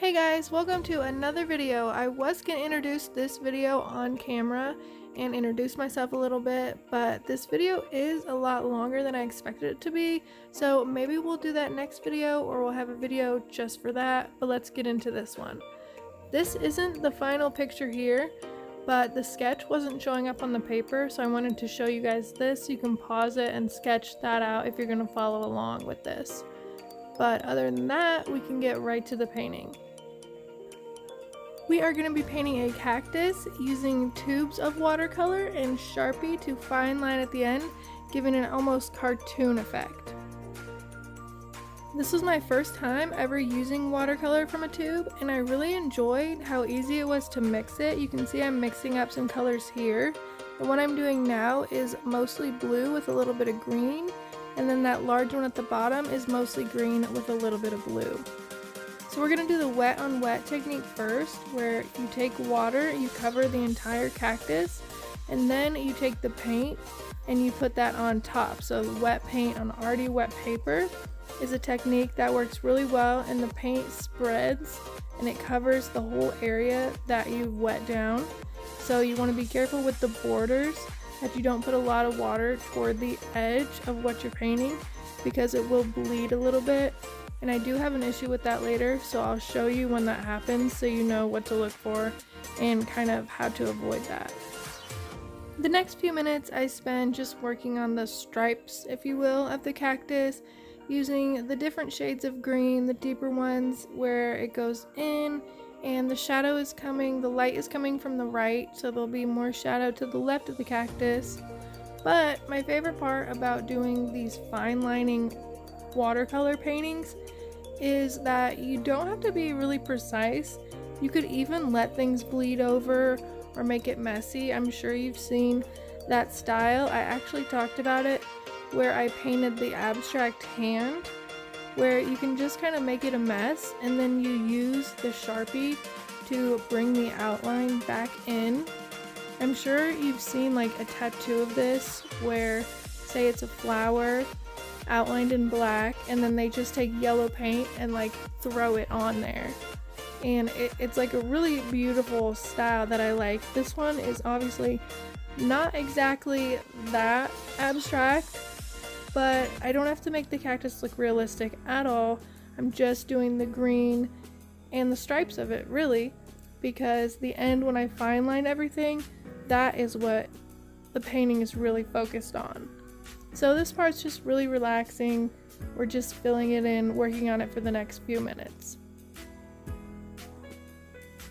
Hey guys, welcome to another video. I was going to introduce this video on camera and introduce myself a little bit, but this video is a lot longer than I expected it to be, so maybe we'll do that next video or we'll have a video just for that, but let's get into this one. This isn't the final picture here, but the sketch wasn't showing up on the paper, so I wanted to show you guys this. You can pause it and sketch that out if you're going to follow along with this. But other than that, we can get right to the painting. We are going to be painting a cactus using tubes of watercolor and Sharpie to fine line at the end, giving an almost cartoon effect. This was my first time ever using watercolor from a tube, and I really enjoyed how easy it was to mix it. You can see I'm mixing up some colors here. And what I'm doing now is mostly blue with a little bit of green, and then that large one at the bottom is mostly green with a little bit of blue. So we're going to do the wet on wet technique first, where you take water, you cover the entire cactus, and then you take the paint and you put that on top. So the wet paint on already wet paper is a technique that works really well, and the paint spreads and it covers the whole area that you've wet down. So you want to be careful with the borders that you don't put a lot of water toward the edge of what you're painting, because it will bleed a little bit. And I do have an issue with that later, so I'll show you when that happens so you know what to look for and kind of how to avoid that. The next few minutes I spend just working on the stripes, if you will, of the cactus, using the different shades of green, the deeper ones where it goes in and the shadow is coming, the light is coming from the right, so there'll be more shadow to the left of the cactus. But my favorite part about doing these fine lining watercolor paintings is that you don't have to be really precise. You could even let things bleed over or make it messy. I'm sure you've seen that style. I actually talked about it where I painted the abstract hand, where you can just kind of make it a mess and then you use the Sharpie to bring the outline back in. I'm sure you've seen like a tattoo of this where, say it's a flower outlined in black, and then they just take yellow paint and like throw it on there, and it's like a really beautiful style that I like. This one is obviously not exactly that abstract, but I don't have to make the cactus look realistic at all. I'm just doing the green and the stripes of it, really, because the end, when I fine line everything, that is what the painting is really focused on. So this part's just really relaxing. We're just filling it in, working on it for the next few minutes.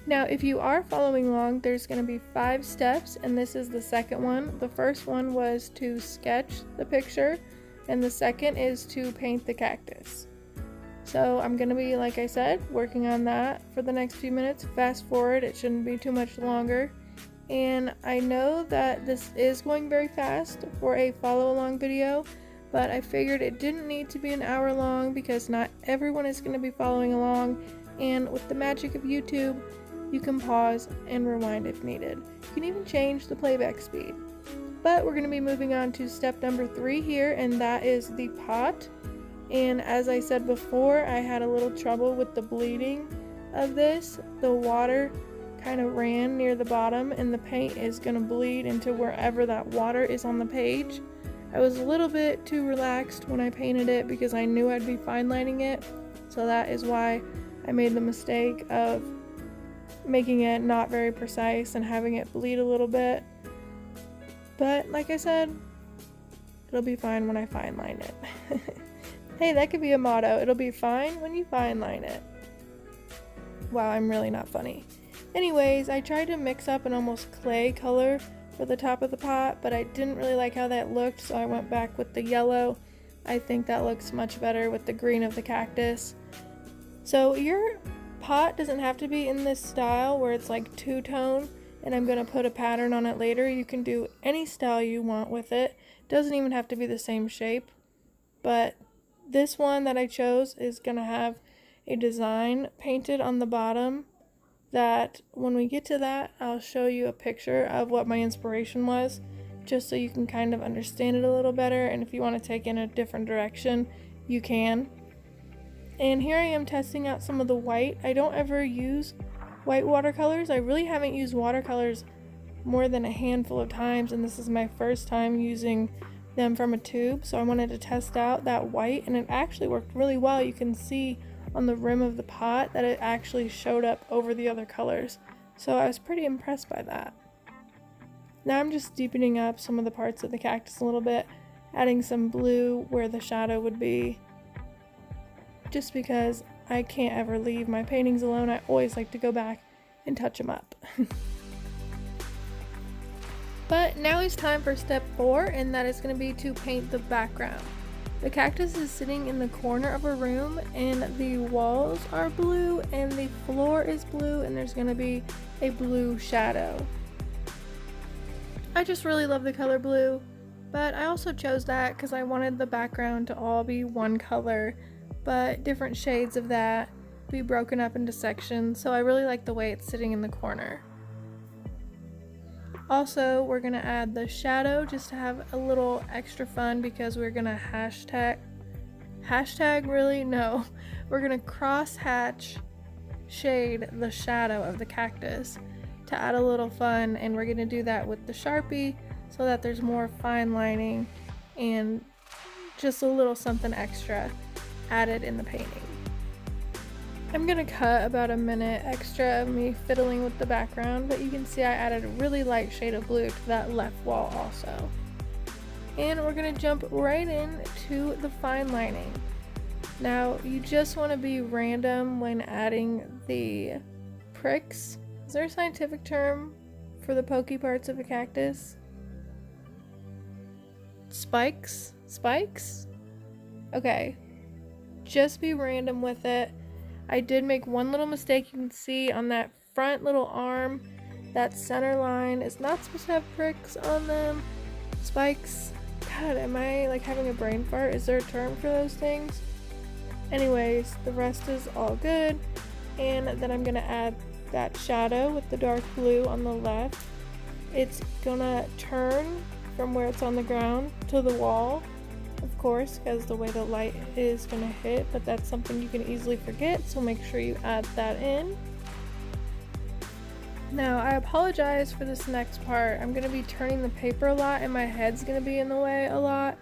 Now, if you are following along, there's going to be 5 steps, and this is the second one. The first one was to sketch the picture, and the second is to paint the cactus. So I'm going to be, like I said, working on that for the next few minutes. Fast forward, it shouldn't be too much longer. And I know that this is going very fast for a follow along video, but I figured it didn't need to be an hour long because not everyone is going to be following along, and with the magic of YouTube, you can pause and rewind if needed. You can even change the playback speed. But we're going to be moving on to step number 3 here, and that is the pot. And as I said before, I had a little trouble with the bleeding of this. The water kind of ran near the bottom, and the paint is going to bleed into wherever that water is on the page. I was a little bit too relaxed when I painted it because I knew I'd be fine lining it, so that is why I made the mistake of making it not very precise and having it bleed a little bit. But like I said, it'll be fine when I fine line it. Hey, that could be a motto. It'll be fine when you fine line it. Wow, I'm really not funny. Anyways, I tried to mix up an almost clay color for the top of the pot, but I didn't really like how that looked, so I went back with the yellow. I think that looks much better with the green of the cactus. So your pot doesn't have to be in this style where it's like two-tone, and I'm going to put a pattern on it later. You can do any style you want with it. It doesn't even have to be the same shape, but this one that I chose is going to have a design painted on the bottom that when we get to that, I'll show you a picture of what my inspiration was, just so you can kind of understand it a little better, and if you want to take in a different direction, you can. And here I am testing out some of the white. I don't ever use white watercolors. I really haven't used watercolors more than a handful of times, and this is my first time using them from a tube, so I wanted to test out that white, and it actually worked really well. You can see on the rim of the pot that it actually showed up over the other colors, so I was pretty impressed by that. Now I'm just deepening up some of the parts of the cactus a little bit, adding some blue where the shadow would be, just because I can't ever leave my paintings alone. I always like to go back and touch them up. But now it's time for step 4, and that is going to be to paint the background. The cactus is sitting in the corner of a room, and the walls are blue and the floor is blue, and there's going to be a blue shadow. I just really love the color blue, but I also chose that because I wanted the background to all be one color, but different shades of that be broken up into sections, so I really like the way it's sitting in the corner. Also, we're going to add the shadow just to have a little extra fun, because we're going to we're going to cross hatch shade the shadow of the cactus to add a little fun, and we're going to do that with the sharpie so that there's more fine lining and just a little something extra added in the painting. I'm gonna cut about a minute extra of me fiddling with the background, but you can see I added a really light shade of blue to that left wall also. And we're gonna jump right into the fine lining. Now, you just want to be random when adding the pricks. Is there a scientific term for the pokey parts of a cactus? Spikes? Spikes? Okay. Just be random with it. I did make one little mistake. You can see on that front little arm, that center line is not supposed to have pricks on them. Spikes. God, am I like having a brain fart? Is there a term for those things? Anyways, the rest is all good. And then I'm gonna add that shadow with the dark blue on the left. It's gonna turn from where it's on the ground to the wall, of course, because the way the light is gonna hit, but that's something you can easily forget, so make sure you add that in. Now, I apologize for this next part. I'm gonna be turning the paper a lot and my head's gonna be in the way a lot.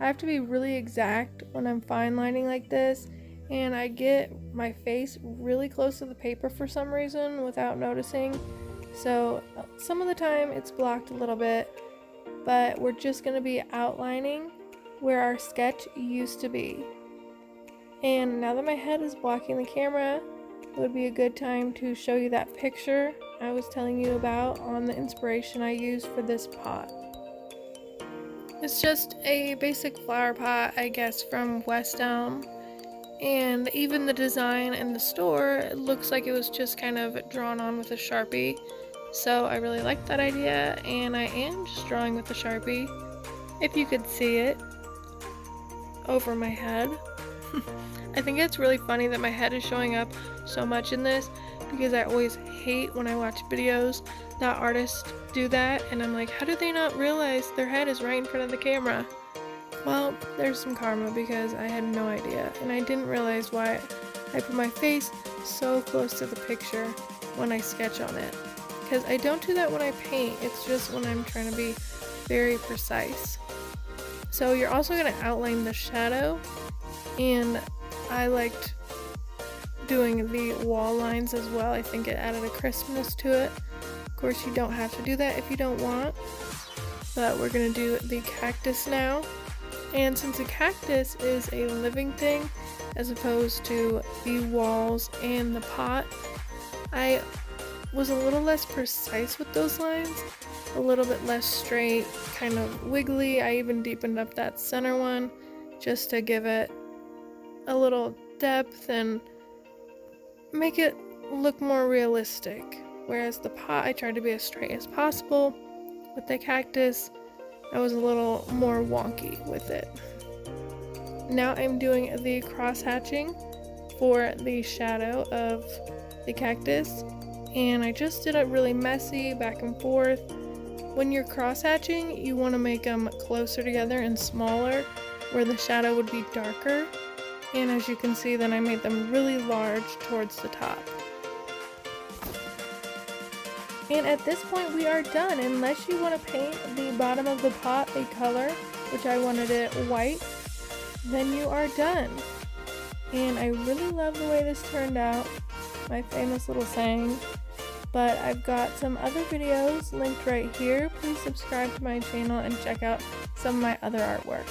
I have to be really exact when I'm fine lining like this, and I get my face really close to the paper for some reason without noticing. So some of the time it's blocked a little bit, but we're just gonna be outlining where our sketch used to be. And now that my head is blocking the camera, it would be a good time to show you that picture I was telling you about on the inspiration I used for this pot. It's just a basic flower pot, I guess, from West Elm, and even the design in the store, it looks like it was just kind of drawn on with a Sharpie. So I really like that idea, and I am just drawing with the Sharpie, if you could see it over my head. I think it's really funny that my head is showing up so much in this, because I always hate when I watch videos that artists do that, and I'm like, how do they not realize their head is right in front of the camera? Well, there's some karma, because I had no idea, and I didn't realize why I put my face so close to the picture when I sketch on it, because I don't do that when I paint. It's just when I'm trying to be very precise. So you're also going to outline the shadow, and I liked doing the wall lines as well. I think it added a crispness to it. Of course, you don't have to do that if you don't want, but we're going to do the cactus now. And since a cactus is a living thing as opposed to the walls and the pot, I was a little less precise with those lines, a little bit less straight, kind of wiggly. I even deepened up that center one just to give it a little depth and make it look more realistic. Whereas the pot, I tried to be as straight as possible. With the cactus, I was a little more wonky with it. Now I'm doing the cross hatching for the shadow of the cactus, and I just did it really messy, back and forth. When you're cross hatching, you want to make them closer together and smaller, where the shadow would be darker. And as you can see, then I made them really large towards the top. And at this point we are done, unless you want to paint the bottom of the pot a color, which I wanted it white, then you are done. And I really love the way this turned out, my famous little saying. But I've got some other videos linked right here. Please subscribe to my channel and check out some of my other artwork.